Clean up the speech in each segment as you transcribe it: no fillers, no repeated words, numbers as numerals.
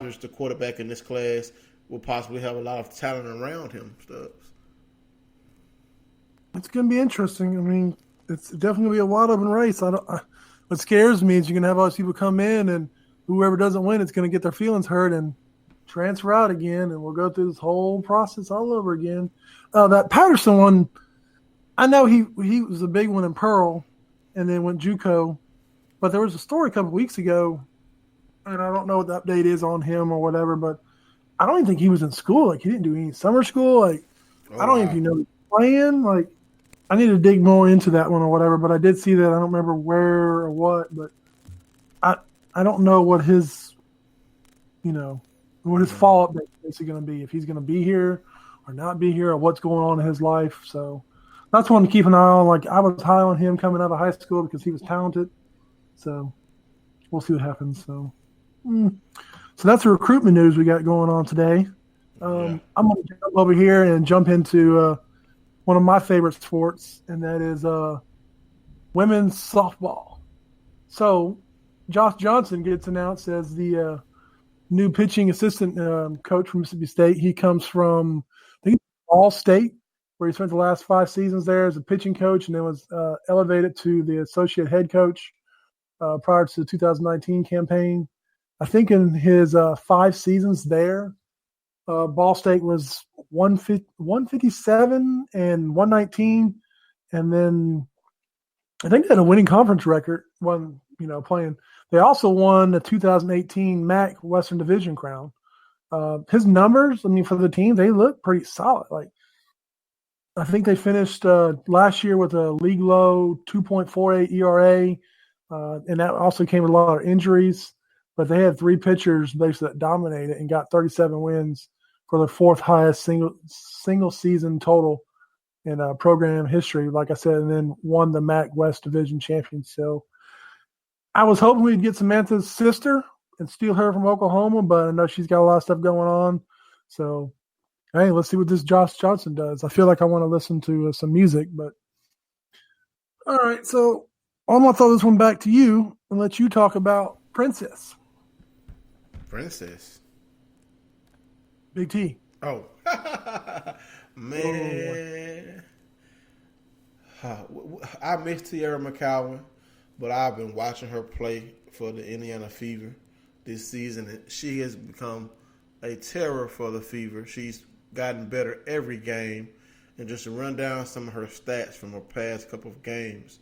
Rogers, the quarterback in this class, will possibly have a lot of talent around him. Stubbs. It's going to be interesting. I mean, it's definitely going to be a wide open race. What scares me is you're going to have all these people come in, and whoever doesn't win, it's going to get their feelings hurt and transfer out again, and we'll go through this whole process all over again. That Patterson one, I know he was a big one in Pearl, and then went JUCO. But there was a story a couple weeks ago, and I don't know what the update is on him or whatever, but I don't even think he was in school. Like, he didn't do any summer school. Like, I don't even know he was playing. Like, I need to dig more into that one or whatever, but I did see that. I don't remember where or what, but I don't know what his, what his follow-up date is going to be, if he's going to be here or not be here or what's going on in his life. So that's one to keep an eye on. Like, I was high on him coming out of high school because he was talented. So we'll see what happens. So that's the recruitment news we got going on today. I'm going to jump over here and jump into one of my favorite sports, and that is women's softball. So Josh Johnson gets announced as the new pitching assistant coach from Mississippi State. He comes from, I think, All State, where he spent the last 5 seasons there as a pitching coach, and then was elevated to the associate head coach prior to the 2019 campaign. I think in his 5 seasons there, Ball State was 157 and 119, and then I think they had a winning conference record when playing. They also won the 2018 MAC Western Division crown. His numbers, for the team, they look pretty solid. Like, I think they finished last year with a league low 2.48 ERA, and that also came with a lot of injuries. But they had 3 pitchers basically that dominated and got 37 wins for their 4th highest single season total in program history, like I said, and then won the MAC West Division champion. So I was hoping we'd get Samantha's sister and steal her from Oklahoma, but I know she's got a lot of stuff going on. So, hey, let's see what this Josh Johnson does. I feel like I want to listen to some music, but all right. So I'm going to throw this one back to you and let you talk about Princess. Princess? Big T. Oh. Man. I miss Tierra McCowan, but I've been watching her play for the Indiana Fever this season, and she has become a terror for the Fever. She's gotten better every game, and just to run down some of her stats from her past couple of games,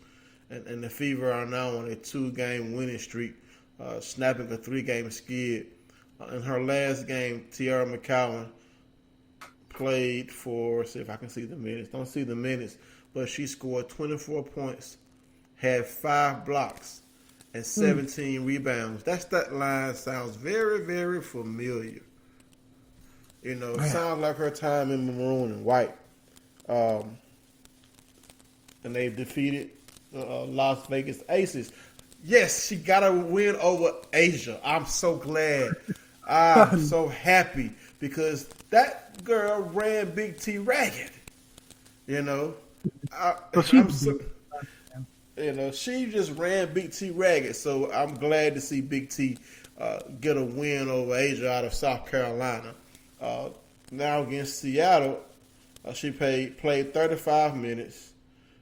and the Fever are now on a 2-game winning streak, snapping a 3-game skid. In her last game, Tierra McCowan played for, see if I can see the minutes. Don't see the minutes, but she scored 24 points, had 5 blocks, and 17 rebounds. That stat line sounds very, very familiar. It sounds like her time in maroon and white. And they've defeated Las Vegas Aces. Yes, she got a win over Asia. I'm so glad. I'm so happy because that girl ran Big T ragged. She just ran Big T ragged. So I'm glad to see Big T get a win over Asia out of South Carolina. Now against Seattle, she played 35 minutes,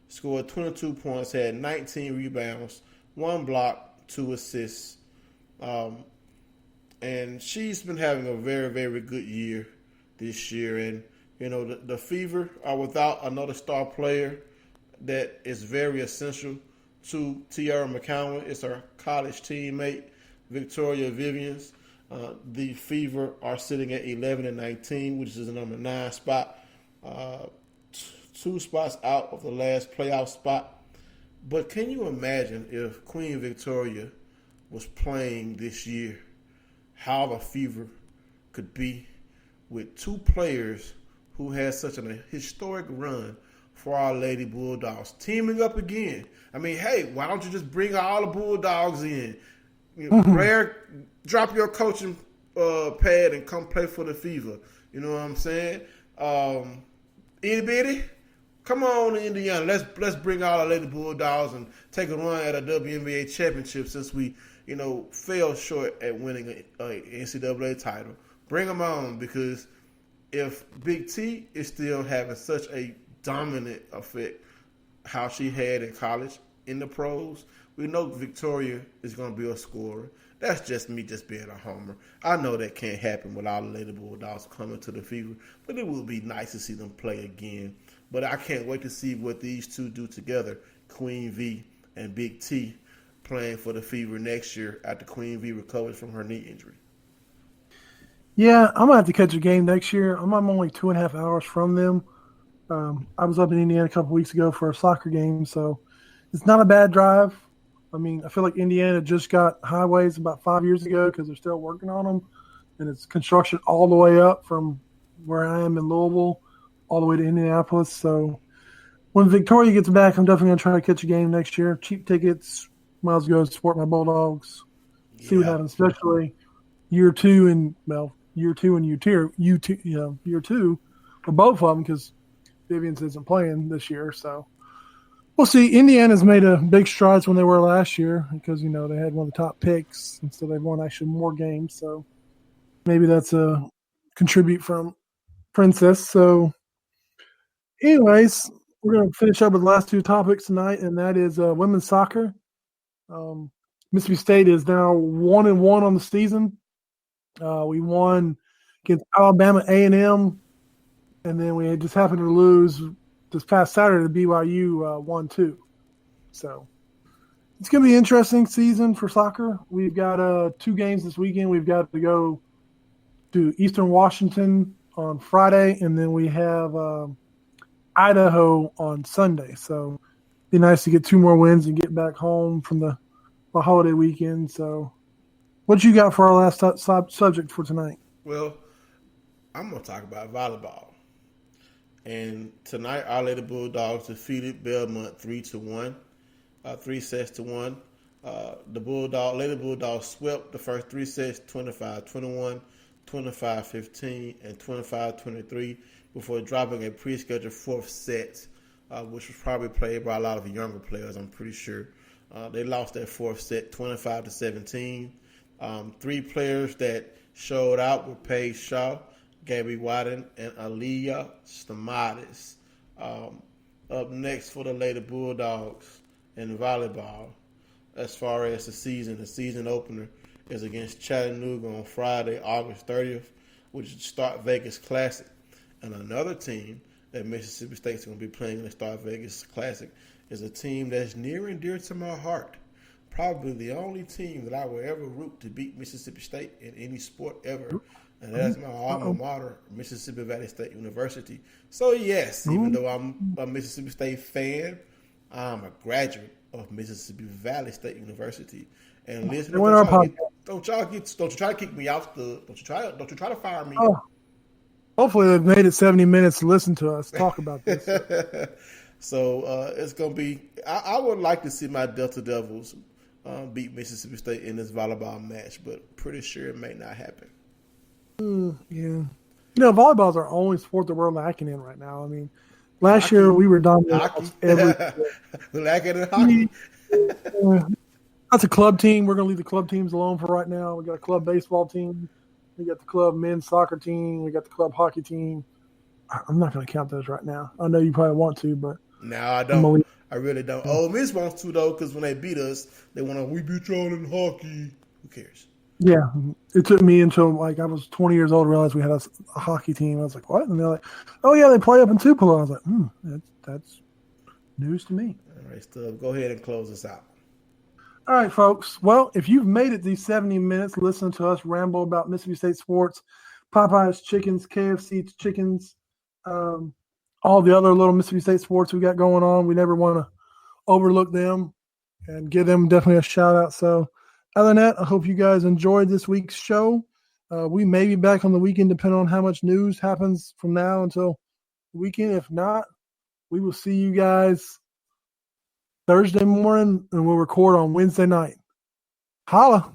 scored 22 points, had 19 rebounds, 1 block, 2 assists. And she's been having a very, very good year this year. And, the Fever are without another star player that is very essential to Tierra McCowan. It's her college teammate, Victoria Vivians. The Fever are sitting at 11-19, which is the number 9 spot, 2 spots out of the last playoff spot. But can you imagine if Queen Victoria was playing this year, how the Fever could be with 2 players who had such a historic run for our Lady Bulldogs teaming up again? I mean, hey, why don't you just bring all the Bulldogs in? Drop your coaching pad and come play for the Fever. You know what I'm saying? Itty bitty, come on, Indiana. Let's bring all the Lady Bulldogs and take a run at a WNBA championship since we fell short at winning an NCAA title. Bring them on, because if Big T is still having such a dominant effect how she had in college in the pros, we know Victoria is going to be a scorer. That's just me just being a homer. I know that can't happen with all the Lady Bulldogs coming to the Fever, but it would be nice to see them play again. But I can't wait to see what these two do together, Queen V and Big T, playing for the Fever next year after Queen V recovers from her knee injury. Yeah, I'm going to have to catch a game next year. I'm only 2.5 hours from them. I was up in Indiana a couple weeks ago for a soccer game, so it's not a bad drive. I mean, I feel like Indiana just got highways about 5 years ago because they're still working on them, and it's construction all the way up from where I am in Louisville all the way to Indianapolis. So when Victoria gets back, I'm definitely going to try to catch a game next year. Cheap tickets, might as well go support my Bulldogs, see what happens, especially year two and year two for both of them, because Vivian's isn't playing this year. So we'll see. Indiana's made a big strides when they were last year because, they had one of the top picks, and so they've won actually more games. So maybe that's a contribute from Princess. So anyways, we're going to finish up with the last two topics tonight, and that is women's soccer. Mississippi State is now 1-1 on the season. We won against Alabama A&M, and then we just happened to lose this past Saturday to BYU 1-2. So it's going to be an interesting season for soccer. We've got 2 games this weekend. We've got to go to Eastern Washington on Friday, and then we have Idaho on Sunday. So it'd be nice to get 2 more wins and get back home from the holiday weekend. So what you got for our last subject for tonight? Well, I'm going to talk about volleyball. And tonight, our Lady Bulldogs defeated Belmont 3-1, 3 sets to 1. The Lady Bulldogs swept the first 3 sets, 25-21, 25-15, and 25-23, before dropping a pre-scheduled 4th set, which was probably played by a lot of younger players, I'm pretty sure. They lost that 4th set, 25-17. 3 players that showed out were Paige Shaw, Gabby Wadden, and Aaliyah Stamatis. Up next for the Lady Bulldogs in volleyball, as far as the season opener is against Chattanooga on Friday, August 30th, which is the Start Vegas Classic. And another team that Mississippi State's going to be playing in the Start Vegas Classic is a team that's near and dear to my heart. Probably the only team that I will ever root to beat Mississippi State in any sport ever. And that's my alma mater, Mississippi Valley State University. So, yes, even though I'm a Mississippi State fan, I'm a graduate of Mississippi Valley State University. And listen, don't you try to kick me out. Don't you try to fire me. Oh. Hopefully they've made it 70 minutes to listen to us talk about this. So it's going to be – I would like to see my Delta Devils beat Mississippi State in this volleyball match, but pretty sure it may not happen. Yeah. Volleyball is our only sport that we're lacking in right now. I mean, last year we were dominating every sport. Lacking in hockey. That's a club team. We're going to leave the club teams alone for right now. We got a club baseball team. We got the club men's soccer team. We got the club hockey team. I'm not going to count those right now. I know you probably want to, but no, I don't. I really don't. Ole Miss wants to, though, because when they beat us, they want to, we beat y'all in hockey. Who cares? Yeah. It took me until, I was 20 years old to realize we had a hockey team. I was like, what? And they're like, oh, yeah, they play up in Tupelo. I was like, that's news to me. All right, Stub, go ahead and close us out. All right, folks. Well, if you've made it these 70 minutes listening to us ramble about Mississippi State sports, Popeye's chickens, KFC chickens, all the other little Mississippi State sports we got going on, we never want to overlook them and give them definitely a shout out. So other than that, I hope you guys enjoyed this week's show. We may be back on the weekend depending on how much news happens from now until the weekend. If not, we will see you guys Thursday morning, and we'll record on Wednesday night. Holla.